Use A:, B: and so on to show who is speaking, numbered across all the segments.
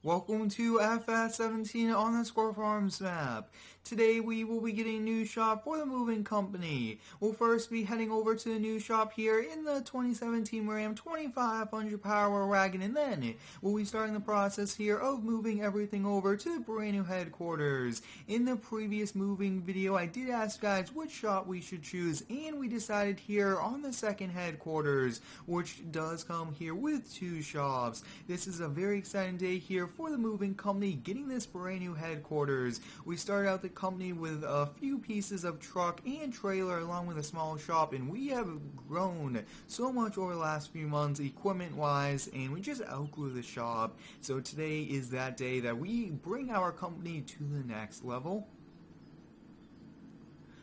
A: Welcome to FS17 on the Squirrel Farms map. Today we will be getting a new shop for the moving company. We'll first be heading over to the new shop here in the 2017 Ram 2500 Power Wagon, and then we'll be starting the process here of moving everything over to the brand new headquarters. In the previous moving video I did ask guys which shop we should choose, and we decided here on the second headquarters, which does come here with two shops. This is a very exciting day here for the moving company getting this brand new headquarters. We started out the company with a few pieces of truck and trailer along with a small shop, and we have grown so much over the last few months equipment wise, and we just outgrew the shop. So today is that day that we bring our company to the next level.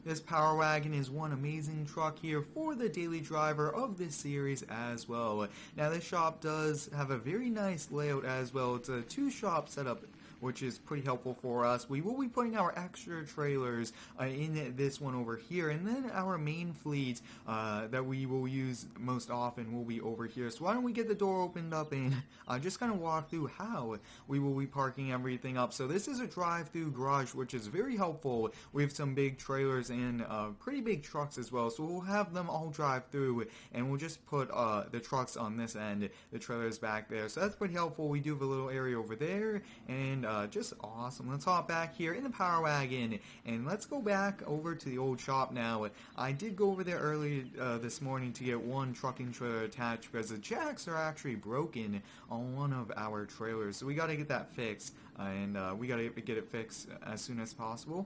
A: This Power Wagon is one amazing truck here for the daily driver of this series as well. Now this shop does have a very nice layout as well. It's a two-shop setup, which is pretty helpful for us. We will be putting our extra trailers in this one over here, and then our main fleet that we will use most often will be over here. So why don't we get the door opened up and just kind of walk through how we will be parking everything up. So this is a drive-through garage, which is very helpful. We have some big trailers and pretty big trucks as well, so we'll have them all drive through, and we'll just put the trucks on this end, the trailers back there. So that's pretty helpful. We do have a little area over there, and just awesome. Let's hop back here in the Power Wagon, and let's go back over to the old shop now. I did go over there early this morning to get one trucking trailer attached because the jacks are actually broken on one of our trailers, so we got to get that fixed, and we got to get it fixed as soon as possible.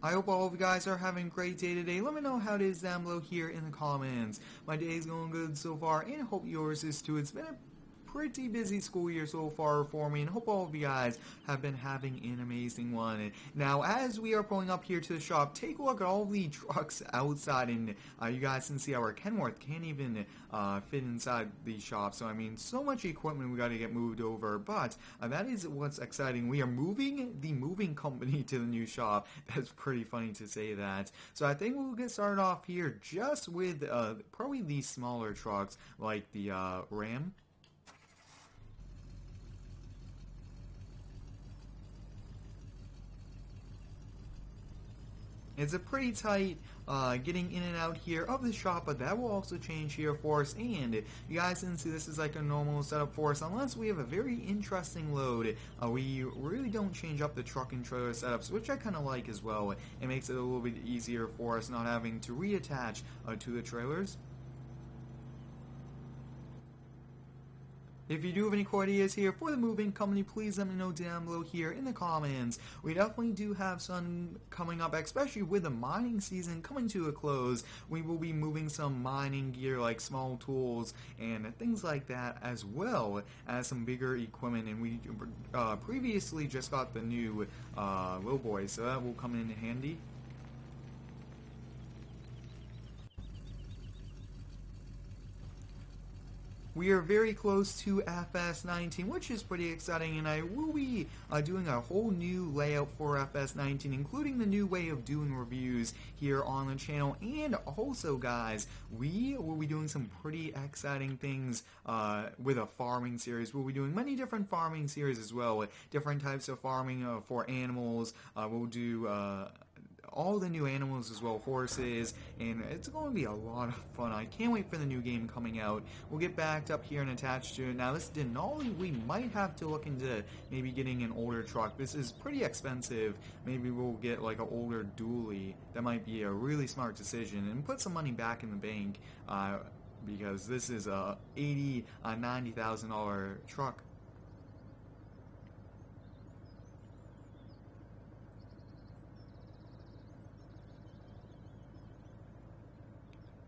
A: I hope all of you guys are having a great day today. Let me know how it is down below here in the comments. My day is going good so far, and I hope yours is too. It's been a pretty busy school year so far for me, and hope all of you guys have been having an amazing one. Now, as we are pulling up here to the shop, take a look at all the trucks outside, and you guys can see our Kenworth can't even fit inside the shop. So I mean, so much equipment we got to get moved over, but that is what's exciting. We are moving the moving company to the new shop. That's pretty funny to say that. So I think we'll get started off here just with probably these smaller trucks like the Ram. It's a pretty tight getting in and out here of the shop, but that will also change here for us, and you guys can see this is like a normal setup for us unless we have a very interesting load. We really don't change up the truck and trailer setups, which I kind of like as well. It makes it a little bit easier for us not having to reattach to the trailers. If you do have any cool ideas here for the moving company, please let me know down below here in the comments. We definitely do have some coming up, especially with the mining season coming to a close. We will be moving some mining gear like small tools and things like that, as well as some bigger equipment. And we previously just got the new little boys, so that will come in handy. We are very close to FS19, which is pretty exciting, and I will be doing a whole new layout for FS19, including the new way of doing reviews here on the channel. And also, guys, we will be doing some pretty exciting things with a farming series. We'll be doing many different farming series as well, different types of farming for animals. We'll do all the new animals as well, horses, and it's going to be a lot of fun. I can't wait for the new game coming out. We'll get backed up here and attached to it. Now this Denali, we might have to look into maybe getting an older truck. This is pretty expensive. Maybe we'll get like an older dually. That might be a really smart decision, and put some money back in the bank because this is a $90,000 truck.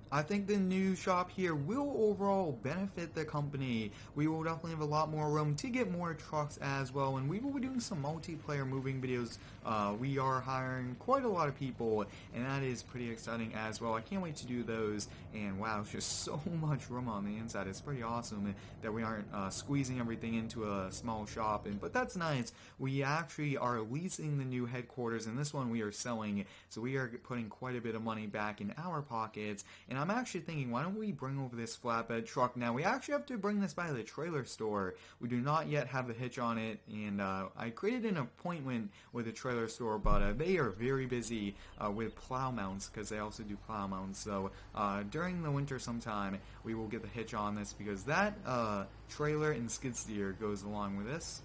A: I think the new shop here will overall benefit the company. We will definitely have a lot more room to get more trucks as well, and we will be doing some multiplayer moving videos. We are hiring quite a lot of people, and that is pretty exciting as well. I can't wait to do those, and wow, it's just so much room on the inside. It's pretty awesome that we aren't squeezing everything into a small shop, but that's nice. We actually are leasing the new headquarters, and this one we are selling, so we are putting quite a bit of money back in our pockets, and and I'm actually thinking, why don't we bring over this flatbed truck? Now, we actually have to bring this by the trailer store. We do not yet have the hitch on it, and I created an appointment with the trailer store, but they are very busy with plow mounts, because they also do plow mounts. So during the winter sometime, we will get the hitch on this, because that trailer and skid steer goes along with this.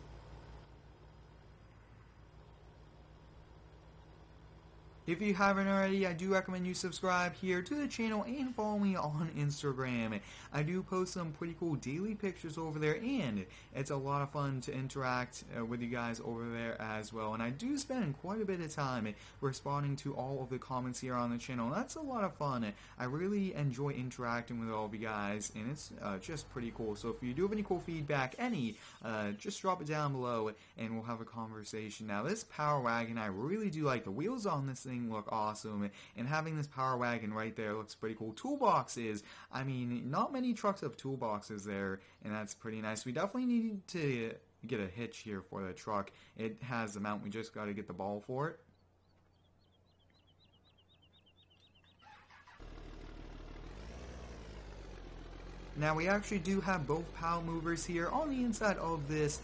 A: If you haven't already, I do recommend you subscribe here to the channel and follow me on Instagram. I do post some pretty cool daily pictures over there, and it's a lot of fun to interact with you guys over there as well. And I do spend quite a bit of time responding to all of the comments here on the channel. That's a lot of fun. I really enjoy interacting with all of you guys, and it's just pretty cool. So if you do have any cool feedback, just drop it down below, and we'll have a conversation. Now, this Power Wagon, I really do like. The wheels on this thing look awesome, and having this Power Wagon right there looks pretty cool. Toolboxes, I mean, not many trucks have toolboxes there, and that's pretty nice. We definitely need to get a hitch here for the truck. It has the mount, we just got to get the ball for it. Now, we actually do have both power movers here on the inside of this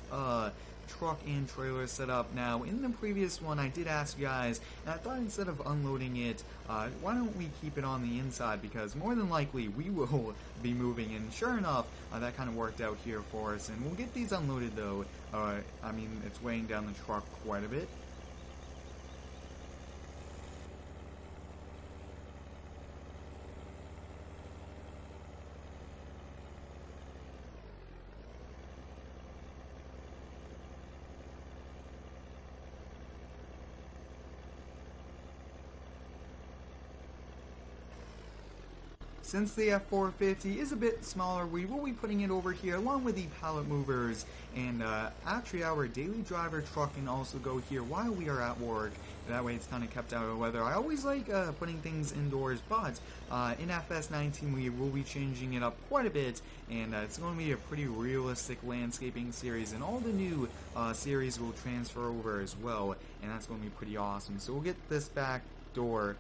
A: truck and trailer setup. Now, in the previous one, I did ask you guys, and I thought instead of unloading it, why don't we keep it on the inside, because more than likely we will be moving, and sure enough, that kind of worked out here for us. And we'll get these unloaded though. I mean, it's weighing down the truck quite a bit. Since the F450 is a bit smaller, we will be putting it over here along with the pallet movers, and actually our daily driver truck can also go here while we are at work. That way it's kind of kept out of the weather. I always like putting things indoors, but in FS19 we will be changing it up quite a bit, and it's going to be a pretty realistic landscaping series, and all the new series will transfer over as well, and that's going to be pretty awesome. So we'll get this back door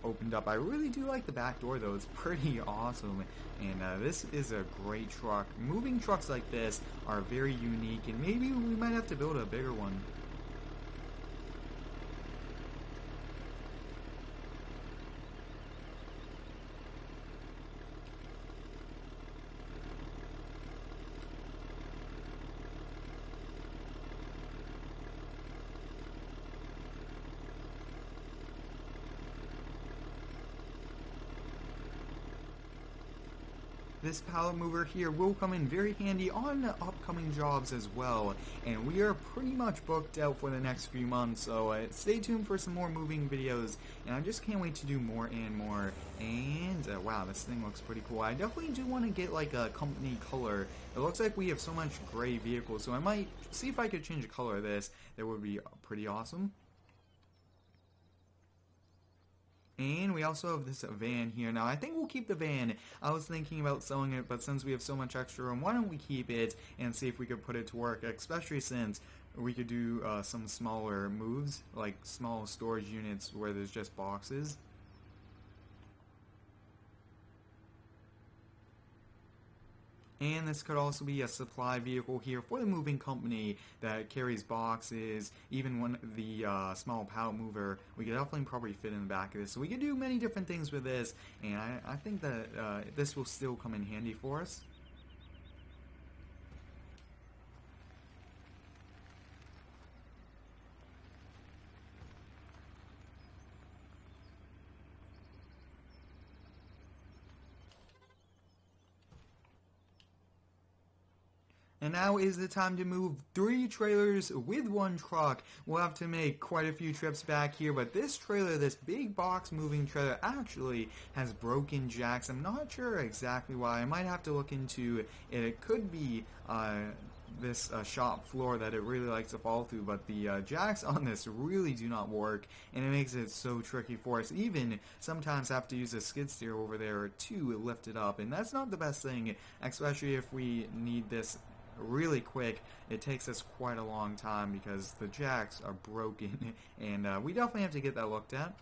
A: opened up. I really do like the back door though, it's pretty awesome, and this is a great truck. Moving trucks like this are very unique, and maybe we might have to build a bigger one. This pallet mover here will come in very handy on upcoming jobs as well, and we are pretty much booked out for the next few months, so stay tuned for some more moving videos, and I just can't wait to do more and more. And wow, this thing looks pretty cool. I definitely do want to get like a company color. It looks like we have so much gray vehicles, so I might see if I could change the color of this. That would be pretty awesome. And we also have this van here. Now, I think we'll keep the van. I was thinking about selling it, but since we have so much extra room, why don't we keep it and see if we could put it to work, especially since we could do some smaller moves, like small storage units where there's just boxes. And this could also be a supply vehicle here for the moving company that carries boxes. Even when the small pallet mover, we could definitely probably fit in the back of this. So we could do many different things with this, and I think that this will still come in handy for us. And now is the time to move 3 trailers with 1 truck. We'll have to make quite a few trips back here, but this trailer, this big box moving trailer, actually has broken jacks. I'm not sure exactly why. I might have to look into it. It could be this shop floor that it really likes to fall through, but the jacks on this really do not work, and it makes it so tricky for us. Even sometimes have to use a skid steer over there to lift it up, and that's not the best thing, especially if we need this really quick. It takes us quite a long time because the jacks are broken, and we definitely have to get that looked at.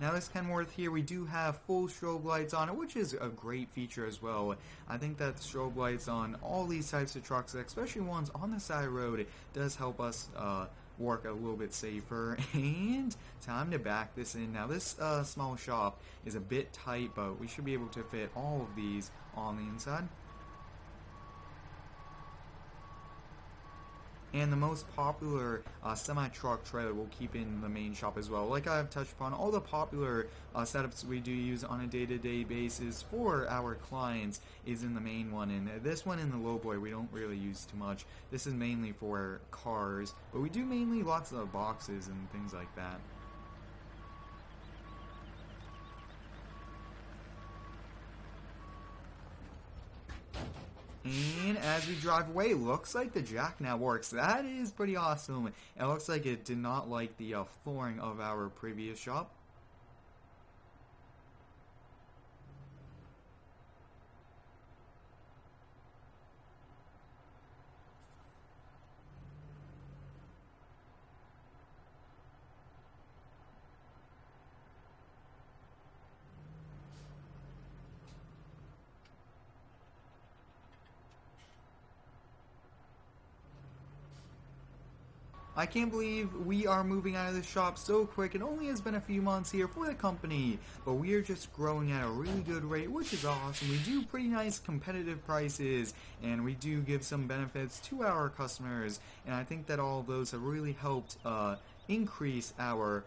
A: Now this Kenworth here, we do have full strobe lights on it, which is a great feature as well. I think that strobe lights on all these types of trucks, especially ones on the side road, it does help us work a little bit safer. And time to back this in. Now this small shop is a bit tight, but we should be able to fit all of these on the inside. And the most popular semi-truck trailer we'll keep in the main shop as well. Like I've touched upon, all the popular setups we do use on a day-to-day basis for our clients is in the main one. And this one in the lowboy we don't really use too much. This is mainly for cars, but we do mainly lots of boxes and things like that. And as we drive away, looks like the jack now works. That is pretty awesome. It looks like it did not like the flooring of our previous shop. I can't believe we are moving out of the shop so quick. It only has been a few months here for the company, but we are just growing at a really good rate, which is awesome. We do pretty nice competitive prices, and we do give some benefits to our customers, and I think that all of those have really helped increase our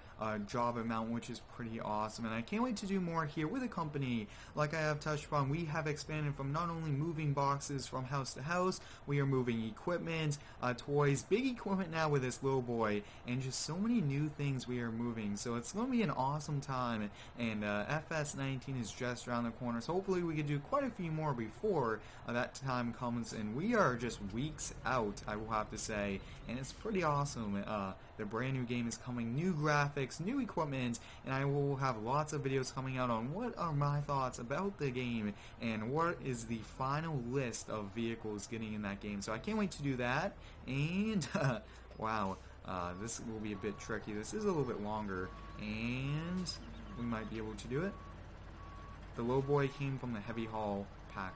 A: job amount, which is pretty awesome. And I can't wait to do more here with the company. Like I have touched upon, we have expanded from not only moving boxes from house to house, we are moving equipment, toys, big equipment now with this little boy, and just so many new things we are moving. So it's going to be an awesome time, and FS19 is just around the corner, so hopefully we can do quite a few more before that time comes, and we are just weeks out, I will have to say, and it's pretty awesome. The brand new game is coming, new graphics, new equipment, and I will have lots of videos coming out on what are my thoughts about the game and what is the final list of vehicles getting in that game. So I can't wait to do that, and wow, this will be a bit tricky. This is a little bit longer, and we might be able to do it. The lowboy came from the heavy haul pack.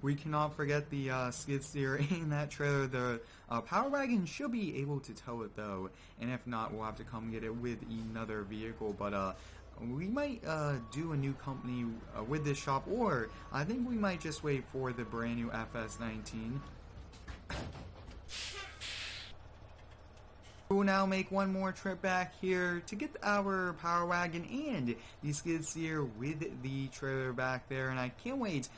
A: We cannot forget the skid steer in that trailer. The Power Wagon should be able to tow it though, and if not, we'll have to come get it with another vehicle. But we might do a new company with this shop, or I think we might just wait for the brand new FS19. We'll now make one more trip back here to get our Power Wagon and the skid steer with the trailer back there, and I can't wait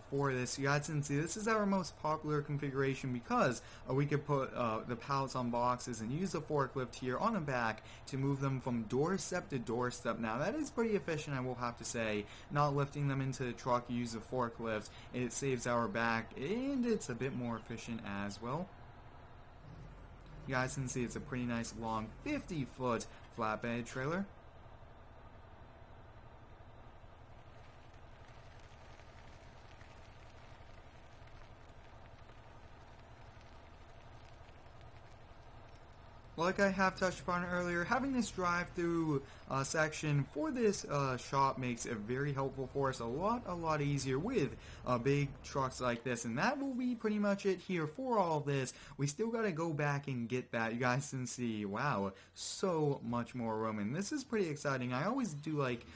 A: for this. You guys can see this is our most popular configuration because we could put the pallets on boxes and use the forklift here on the back to move them from doorstep to doorstep. Now that is pretty efficient, I will have to say. Not lifting them into the truck, you use the forklift. It saves our back, and it's a bit more efficient as well. You guys can see it's a pretty nice long 50-foot flatbed trailer. Like I have touched upon earlier, having this drive-through section for this shop makes it very helpful for us, a lot easier with big trucks like this, and that will be pretty much it here for all of this. We still got to go back and get that. You guys can see, wow, so much more room, and this is pretty exciting. I always do like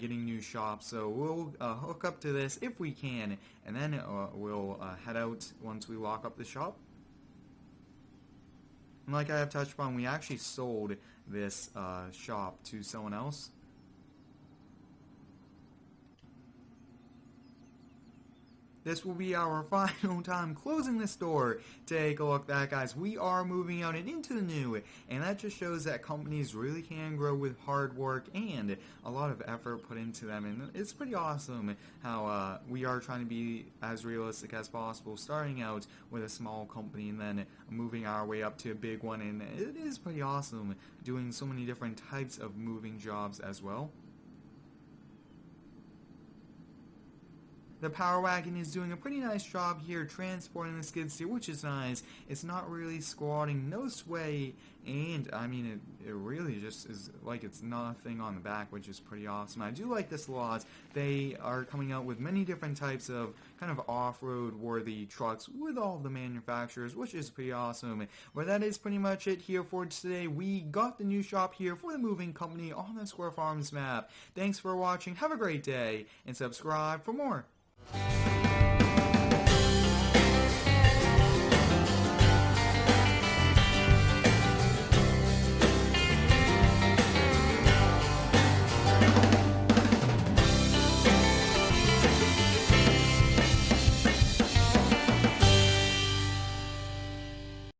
A: getting new shops, so we'll hook up to this if we can, and then we'll head out once we lock up the shop. And like I have touched upon, we actually sold this shop to someone else. This will be our final time closing the store. Take a look back, guys. We are moving out and into the new, and that just shows that companies really can grow with hard work and a lot of effort put into them, and it's pretty awesome how we are trying to be as realistic as possible, starting out with a small company and then moving our way up to a big one, and it is pretty awesome doing so many different types of moving jobs as well. The Power Wagon is doing a pretty nice job here transporting the skid steer, which is nice. It's not really squatting, no sway, and I mean it really just is like it's nothing on the back, which is pretty awesome. I do like this a lot. They are coming out with many different types of kind of off-road worthy trucks with all the manufacturers, which is pretty awesome. Well, that is pretty much it here for today. We got the new shop here for the moving company on the Square Farms map. Thanks for watching, have a great day, and subscribe for more.